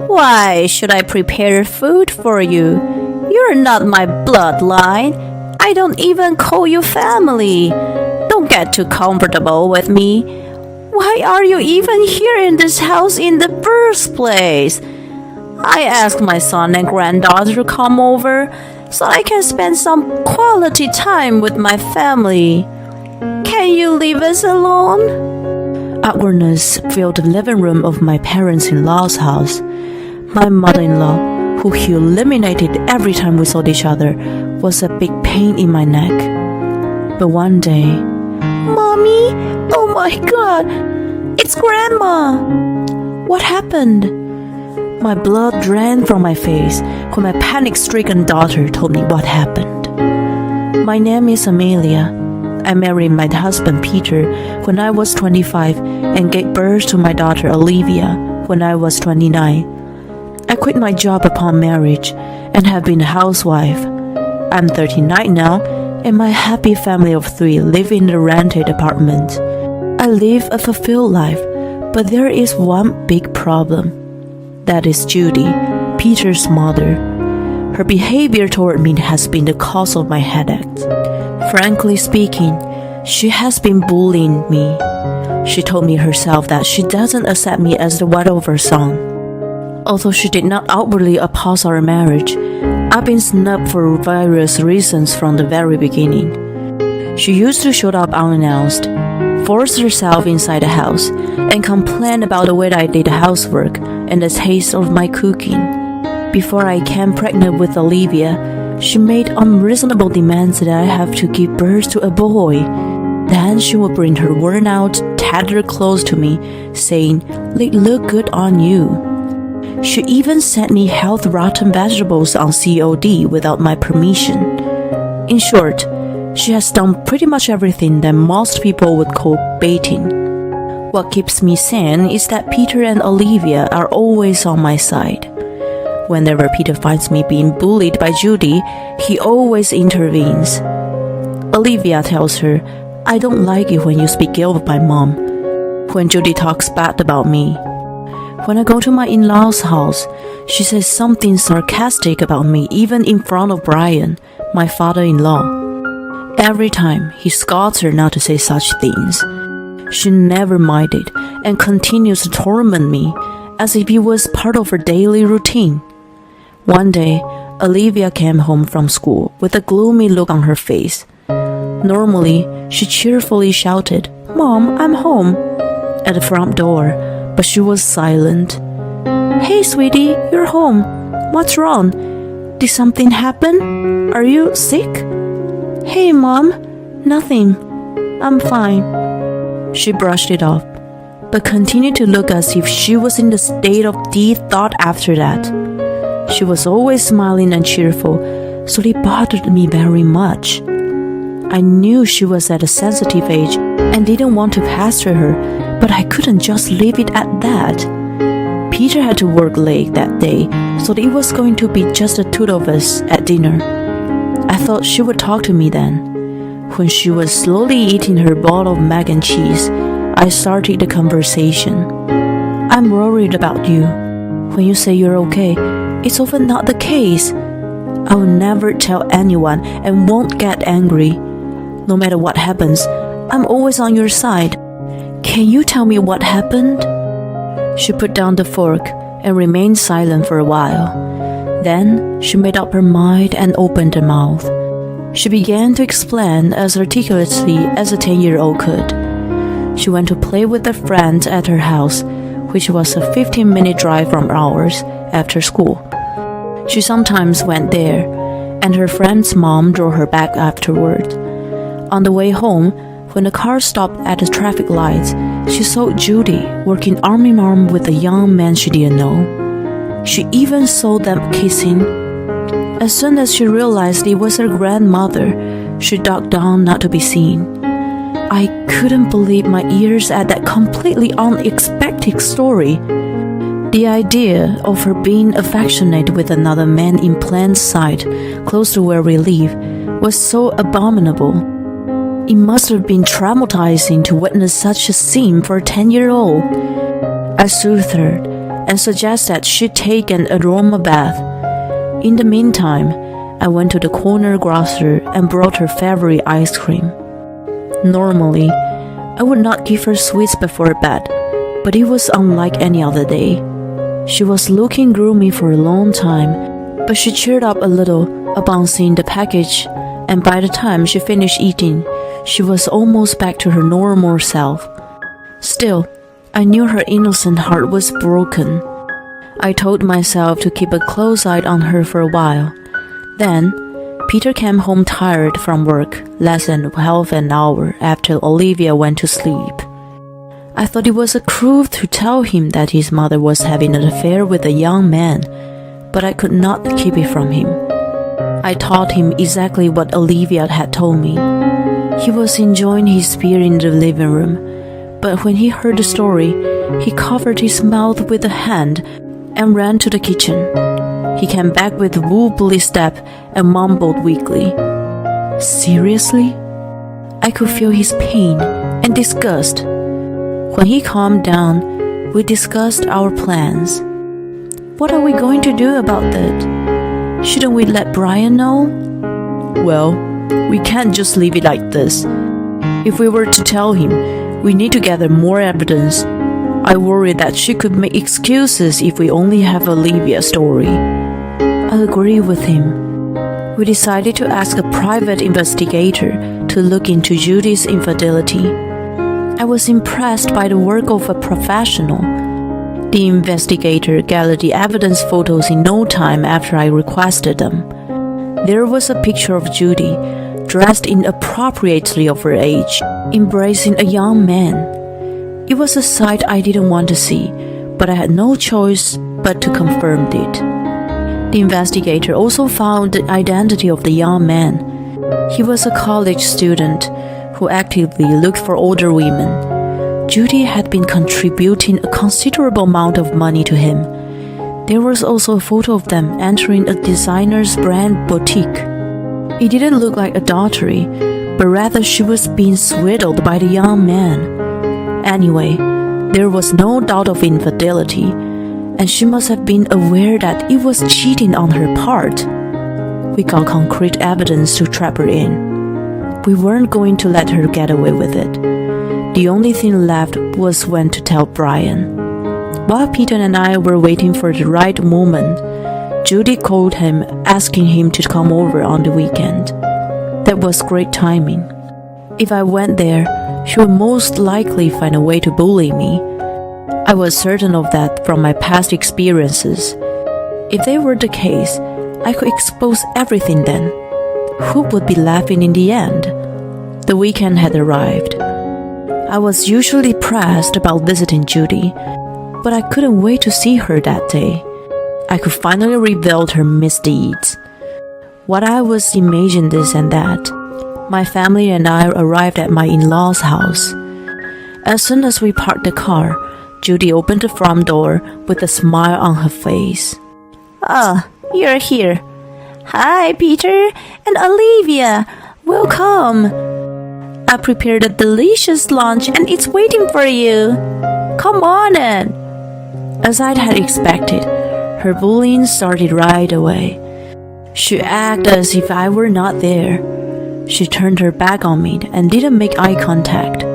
Why should I prepare food for you? You're not my bloodline. I don't even call you family. Don't get too comfortable with me. Why are you even here in this house in the first place? I asked my son and granddaughter to come over so I can spend some quality time with my family. Can you leave us alone? Awkwardness filled the living room of my parents-in-law's house. My mother-in-law, who he eliminated every time we saw each other, was a big pain in my neck. But one day, Mommy, oh my God, it's Grandma. what happened? My blood ran from my face when my panic-stricken daughter told me what happened. My name is Amelia. I married my husband Peter when I was 25 and gave birth to my daughter Olivia when I was 29. I quit my job upon marriage and have been a housewife. I'm 39 now, and my happy family of 3 live in a rented apartment. I live a fulfilled life, but there is one big problem. That is Judy, Peter's mother. Her behavior toward me has been the cause of my headaches. Frankly speaking, she has been bullying me. She told me herself that she doesn't accept me as the wife of her son. Although she did not outwardly oppose our marriage, I've been snubbed for various reasons from the very beginning. She used to show up unannounced, force herself inside the house, and complain about the way I did housework and the taste of my cooking. Before I came pregnant with Olivia, she made unreasonable demands that I have to give birth to a boy. Then she would bring her worn-out, tattered clothes to me, saying, "They look good on you." She even sent me health-rotten vegetables on COD without my permission. In short, she has done pretty much everything that most people would call baiting. What keeps me sane is that Peter and Olivia are always on my side. Whenever Peter finds me being bullied by Judy, he always intervenes. Olivia tells her, "I don't like it when you speak ill of my mom," when Judy talks bad about me. When I go to my in-laws' house, she says something sarcastic about me even in front of Brian, my father-in-law. Every time, he scolds her not to say such things. She never minded and continues to torment me as if it was part of her daily routine. One day, Olivia came home from school with a gloomy look on her face. Normally, she cheerfully shouted, "Mom, I'm home," at the front door, but she was silent. "Hey, sweetie, you're home. What's wrong? Did something happen? Are you sick?" "Hey, Mom, nothing. I'm fine." She brushed it off, but continued to look as if she was in the state of deep thought after that. She was always smiling and cheerful, so it bothered me very much. I knew she was at a sensitive age and didn't want to pester her, but I couldn't just leave it at that. Peter had to work late that day, so it was going to be just the 2 of us at dinner. I thought she would talk to me then. When she was slowly eating her bowl of mac and cheese, I started the conversation. "I'm worried about you. When you say you're okay, it's often not the case. I will never tell anyone and won't get angry. No matter what happens, I'm always on your side. Can you tell me what happened?" She put down the fork and remained silent for a while. Then she made up her mind and opened her mouth. She began to explain as articulately as a 10-year-old could. She went to play with a friend at her house, which was a 15-minute drive from ours, after school. She sometimes went there, and her friend's mom drove her back afterward. On the way home, when the car stopped at the traffic lights, she saw Judy working arm in arm with a young man she didn't know. She even saw them kissing. As soon as she realized it was her grandmother, she ducked down not to be seen. I couldn't believe my ears at that completely unexpected story. The idea of her being affectionate with another man in plain sight, close to where we live, was so abominable. It must have been traumatizing to witness such a scene for a 10-year-old. I soothed her and suggested she take an aroma bath. In the meantime, I went to the corner grocer and brought her favorite ice cream. Normally, I would not give her sweets before bed, but it was unlike any other day. She was looking gloomy for a long time, but she cheered up a little upon seeing the package, and by the time she finished eating, she was almost back to her normal self. Still, I knew her innocent heart was broken. I told myself to keep a close eye on her for a while. Then, Peter came home tired from work less than half an hour after Olivia went to sleep. I thought it was cruel to tell him that his mother was having an affair with a young man, but I could not keep it from him. I told him exactly what Olivia had told me. He was enjoying his beer in the living room, but when he heard the story, he covered his mouth with a hand and ran to the kitchen. He came back with a wobbly step and mumbled weakly, "Seriously?" I could feel his pain and disgust. When he calmed down, we discussed our plans. What are we going to do about that? Shouldn't we let Brian know? Well, we can't just leave it like this. If we were to tell him, we need to gather more evidence. I worry that she could make excuses if we only have Olivia's story. I agree with him. We decided to ask a private investigator to look into Judy's infidelity. I was impressed by the work of a professional. The investigator gathered the evidence photos in no time after I requested them. There was a picture of Judy, dressed inappropriately of her age, embracing a young man. It was a sight I didn't want to see, but I had no choice but to confirm it. The investigator also found the identity of the young man. He was a college student who actively looked for older women. Judy had been contributing a considerable amount of money to him. There was also a photo of them entering a designer's brand boutique. It didn't look like adultery, but rather she was being swindled by the young man. Anyway, there was no doubt of infidelity, and she must have been aware that it was cheating on her part. We got concrete evidence to trap her in. We weren't going to let her get away with it. The only thing left was when to tell Brian. While Peter and I were waiting for the right moment, Judy called him asking him to come over on the weekend. That was great timing. If I went there, she would most likely find a way to bully me. I was certain of that from my past experiences. If they were the case, I could expose everything then. Who would be laughing in the end? The weekend had arrived. I was usually pressed about visiting Judy, but I couldn't wait to see her that day. I could finally reveal her misdeeds. What I was imagining this and that. My family and I arrived at my in-laws' house. As soon as we parked the car, Judy opened the front door with a smile on her face. Ah, you're here. Hi, Peter and Olivia. Welcome. I prepared a delicious lunch and it's waiting for you. Come on in. As I had expected, her bullying started right away. She acted as if I were not there. She turned her back on me and didn't make eye contact.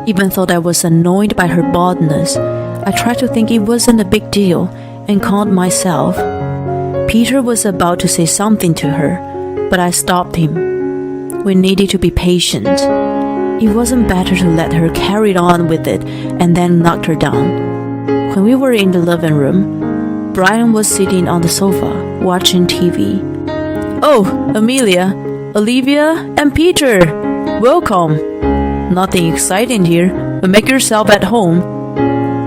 Even though I was annoyed by her boldness, I tried to think it wasn't a big deal and calmed myself. Peter was about to say something to her, but I stopped him. We needed to be patient. It wasn't better to let her carry on with it and then knock her down. When we were in the living room, Brian was sitting on the sofa, watching TV. "Oh, Amelia, Olivia, and Peter, welcome. Nothing exciting here, but make yourself at home."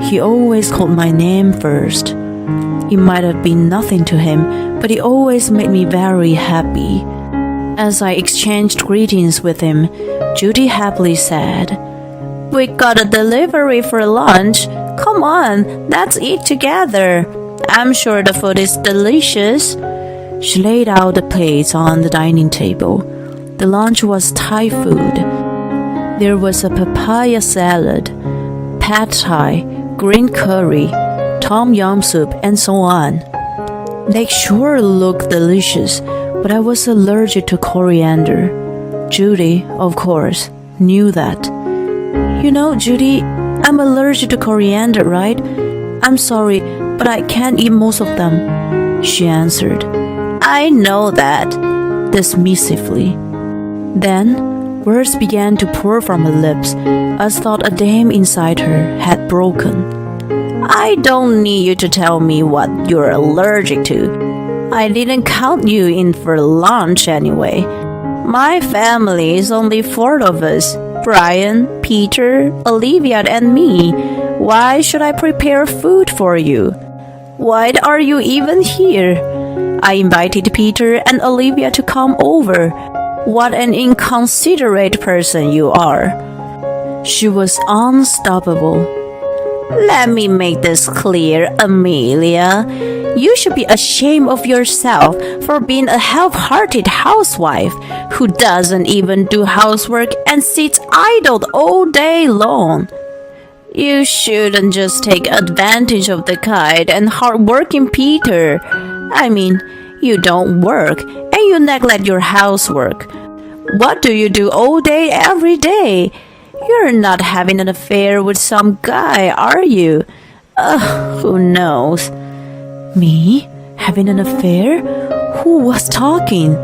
He always called my name first. It might have been nothing to him, but it always made me very happy. As I exchanged greetings with him, Judy happily said, "We got a delivery for lunch. Come on, let's eat together. I'm sure the food is delicious." She laid out the plates on the dining table. The lunch was Thai food. There was a papaya salad, pad thai, green curry, tom yum soup, and so on. They sure looked delicious, but I was allergic to coriander. Judy, of course, knew that. You know, Judy, I'm allergic to coriander, right? I'm sorry, but I can't eat most of them, she answered. I know that, dismissively. Then, words began to pour from her lips, as though a dam inside her had broken. I don't need you to tell me what you're allergic to. I didn't count you in for lunch anyway. My family is only 4 of us. Brian, Peter, Olivia, and me. Why should I prepare food for you? Why are you even here? I invited Peter and Olivia to come over. What an inconsiderate person you are. She was unstoppable. Let me make this clear, Amelia. You should be ashamed of yourself for being a half-hearted housewife who doesn't even do housework and sits idle all day long. You shouldn't just take advantage of the kind and hard-working Peter. I mean, you don't work and you neglect your housework. What do you do all day, every day? You're not having an affair with some guy, are you? Who knows? Me? Having an affair? Who was talking?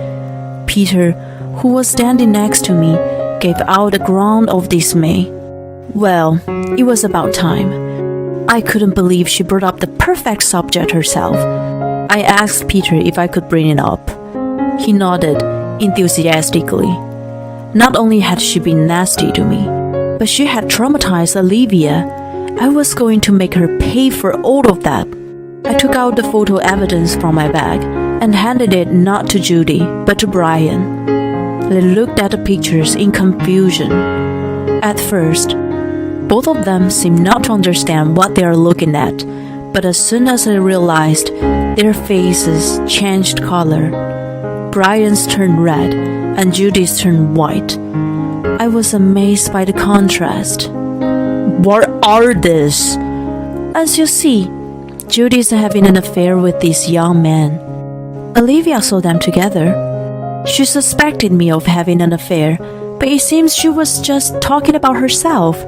Peter, who was standing next to me, gave out a groan of dismay. Well, it was about time. I couldn't believe she brought up the perfect subject herself. I asked Peter if I could bring it up. He nodded enthusiastically. Not only had she been nasty to me, but she had traumatized Olivia. I was going to make her pay for all of that. I took out the photo evidence from my bag and handed it not to Judy, but to Brian. They looked at the pictures in confusion. At first, both of them seemed not to understand what they are looking at, but as soon as I realized, their faces changed color. Brian's turned red and Judy's turned white. I was amazed by the contrast. What are these? As you see, Judy's having an affair with this young man. Olivia saw them together. She suspected me of having an affair, but it seems she was just talking about herself.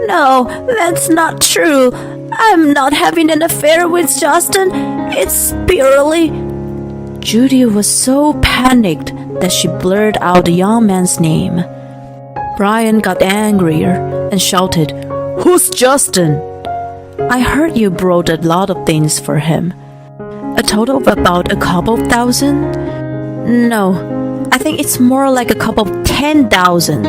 No, that's not true. I'm not having an affair with Justin. It's purely... Judy was so panicked that she blurted out the young man's name. Brian got angrier and shouted, "Who's Justin?" I heard you brought a lot of things for him. A total of about a couple of thousand? No, I think it's more like a couple of 10,000.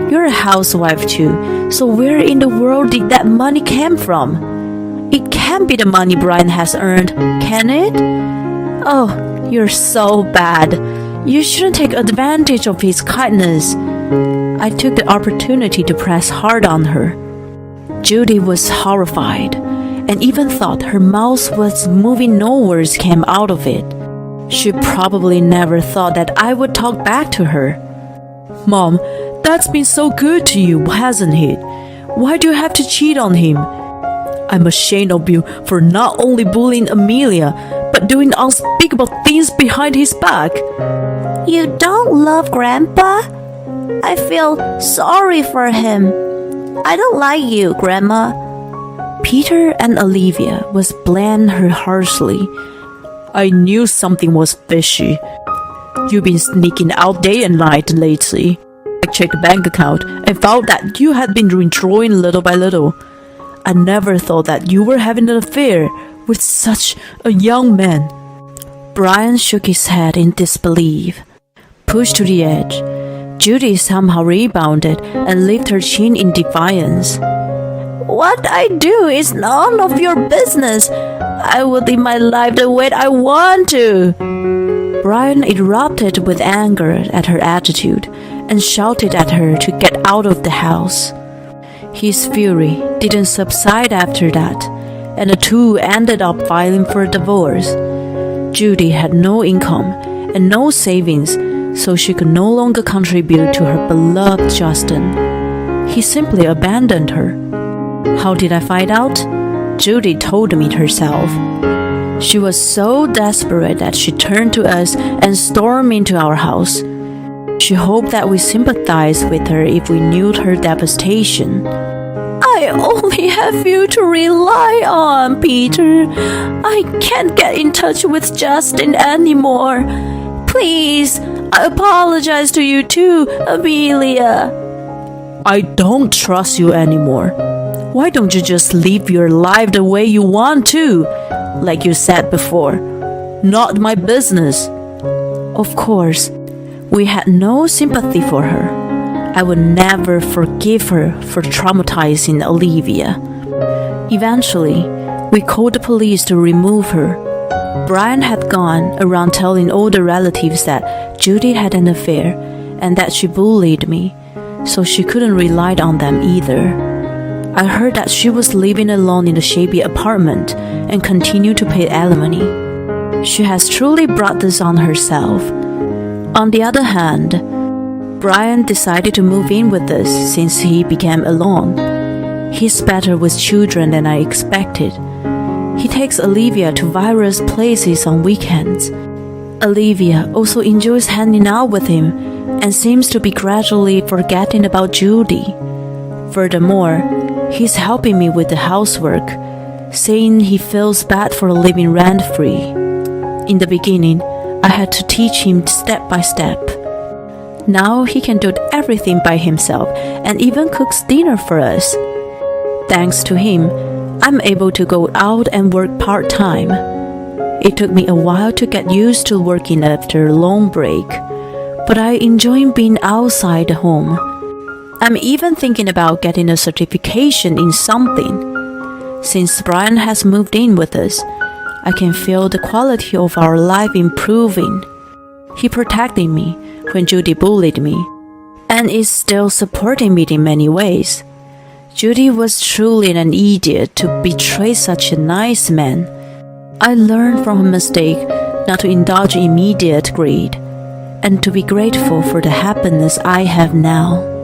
You're a housewife too, so where in the world did that money come from? It can't be the money Brian has earned, can it? Oh, you're so bad. You shouldn't take advantage of his kindness. I took the opportunity to press hard on her. Judy was horrified and even thought her mouth was moving. No words came out of it. She probably never thought that I would talk back to her. Mom, that's been so good to you, hasn't it? Why do you have to cheat on him? I'm ashamed of you for not only bullying Amelia, but doing unspeakable things behind his back. You don't love Grandpa? I feel sorry for him. I don't like you, Grandma. Peter and Olivia was blamed her harshly. I knew something was fishy. You've been sneaking out day and night lately. I checked the bank account and found that you had been withdrawing little by little. I never thought that you were having an affair with such a young man. Brian shook his head in disbelief. Pushed to the edge, Judy somehow rebounded and lifted her chin in defiance. What I do is none of your business. I will live my life the way I want to. Brian erupted with anger at her attitude and shouted at her to get out of the house. His fury didn't subside after that, and the two ended up filing for a divorce. Judy had no income and no savings, so she could no longer contribute to her beloved Justin. He simply abandoned her. How did I find out? Judy told me herself. She was so desperate that she turned to us and stormed into our house. She hoped that we sympathized with her if we knew her devastation. I only have you to rely on, Peter. I can't get in touch with Justin anymore. Please, I apologize to you too, Amelia. I don't trust you anymore. Why don't you just live your life the way you want to? Like you said before, not my business. Of course, we had no sympathy for her. I would never forgive her for traumatizing Olivia. Eventually, we called the police to remove her. Brian had gone around telling all the relatives that Judy had an affair and that she bullied me, so she couldn't rely on them either. I heard that she was living alone in a shabby apartment and continued to pay alimony. She has truly brought this on herself. On the other hand, Brian decided to move in with us since he became alone. He's better with children than I expected. He takes Olivia to various places on weekends. Olivia also enjoys hanging out with him and seems to be gradually forgetting about Judy. Furthermore, he's helping me with the housework, saying he feels bad for living rent-free. In the beginning, I had to teach him step by step. Now he can do everything by himself and even cooks dinner for us. Thanks to him, I'm able to go out and work part-time. It took me a while to get used to working after a long break, but I enjoy being outside the home. I'm even thinking about getting a certification in something. Since Brian has moved in with us, I can feel the quality of our life improving. He protected me when Judy bullied me, and is still supporting me in many ways. Judy was truly an idiot to betray such a nice man. I learned from her mistake not to indulge in immediate greed, and to be grateful for the happiness I have now.